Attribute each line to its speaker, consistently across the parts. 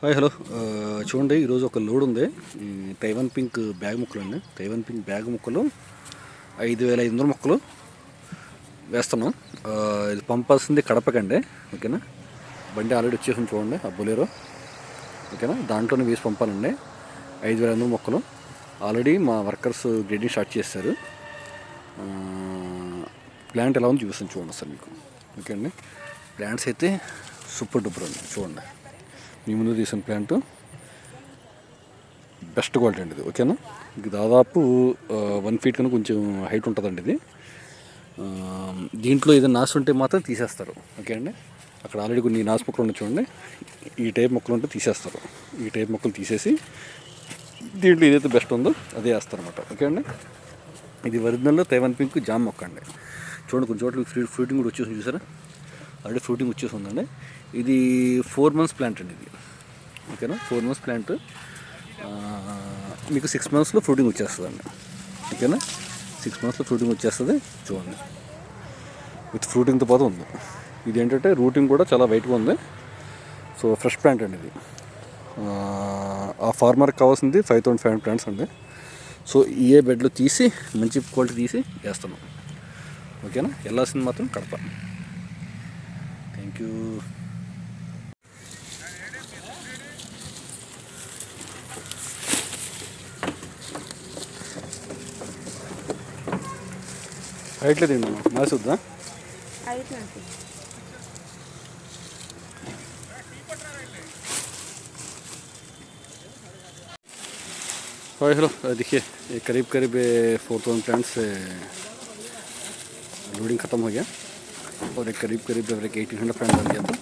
Speaker 1: Hi hello చూడండి ఈరోజు ఒక లోడ్ ఉంది. తైవాన్ పింక్ బ్యాగ్ ముక్కలు అండి. తైవాన్ పింక్ బ్యాగ్ ముక్కలు 5500 మొక్కలు వేస్తున్నాం. ఇది పంపాల్సింది కడపకండి. ఓకేనా, బండి ఆల్రెడీ వచ్చేసింది చూడండి, ఆ బొలేరో. ఓకేనా, దాంట్లోనే వేసి పంపాలండి. 5500 మొక్కలు ఆల్రెడీ మా వర్కర్స్ గ్రేడింగ్ స్టార్ట్ చేశారు. ప్లాంట్ ఎలా ఉంది చూపిస్తాను చూడండి సార్ మీకు. ఓకే అండి, ప్లాంట్స్ అయితే సూపర్ డూపర్ ఉంది చూడండి. మీ ముందు తీసిన ప్లాంట్ బెస్ట్ క్వాలిటీ అండి ఇది. ఓకేనా, ఇది దాదాపు 1 ఫీట్ కన్నా కొంచెం హైట్ ఉంటుందండి ఇది. దీంట్లో ఏదైనా నాసు ఉంటే మాత్రం తీసేస్తారు. ఓకే అండి, అక్కడ ఆల్రెడీ కొన్ని నాసు మొక్కలు ఉన్నాయి చూడండి. ఈ టైప్ మొక్కలు ఉంటే తీసేస్తారు. ఈ టైప్ మొక్కలు తీసేసి దీంట్లో ఏదైతే బెస్ట్ ఉందో అదే వేస్తారు అనమాట. ఓకే అండి, ఇది ఒరిజినల్లో తైవాన్ పింక్ జామ్ మొక్క అండి. చూడండి, కొన్ని చోట్ల ఫ్రూటింగ్ కూడా వచ్చేసి చూసారా, ఆల్రెడీ ఫ్రూటింగ్ వచ్చేసి ఉందండి. ఇది 4 months ప్లాంట్ అండి ఇది. ఓకేనా, 4 months ప్లాంట్ మీకు 6 monthsలో ఫ్రూటింగ్ వచ్చేస్తుందండి. ఓకేనా, 6 monthsలో ఫ్రూటింగ్ వచ్చేస్తుంది. చూడండి, విత్ ఫ్రూటింగ్తో పాటు ఉంది. ఇది ఏంటంటే రూటింగ్ కూడా చాలా వైట్గా ఉంది. సో ఫ్రెష్ ప్లాంట్ అండి ఇది. ఆ ఫార్మర్కి కావాల్సింది 5500 ప్లాంట్స్ అండి. సో ఏ బెడ్లో తీసి మంచి క్వాలిటీ తీసి వేస్తున్నాం. ఓకేనా, వెళ్ళాల్సింది మాత్రం కడప. Thank you. అయిట్లేదండి అమ్మా, మాసొద్దా? हाँ हेलो, देखिए ये करीब 4000 प्लांट्स से लोडिंग ख़त्म हो गया और एक करीब 1800 प्लांट बन गया था.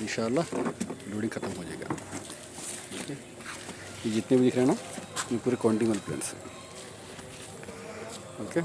Speaker 1: इंशाल्लाह लोडिंग ख़त्म हो जाएगा. ओके, ये जितने भी दिख रहे हैं ना, ये पूरे क्वांटिटी वाले प्लांट्स हैं. ओके.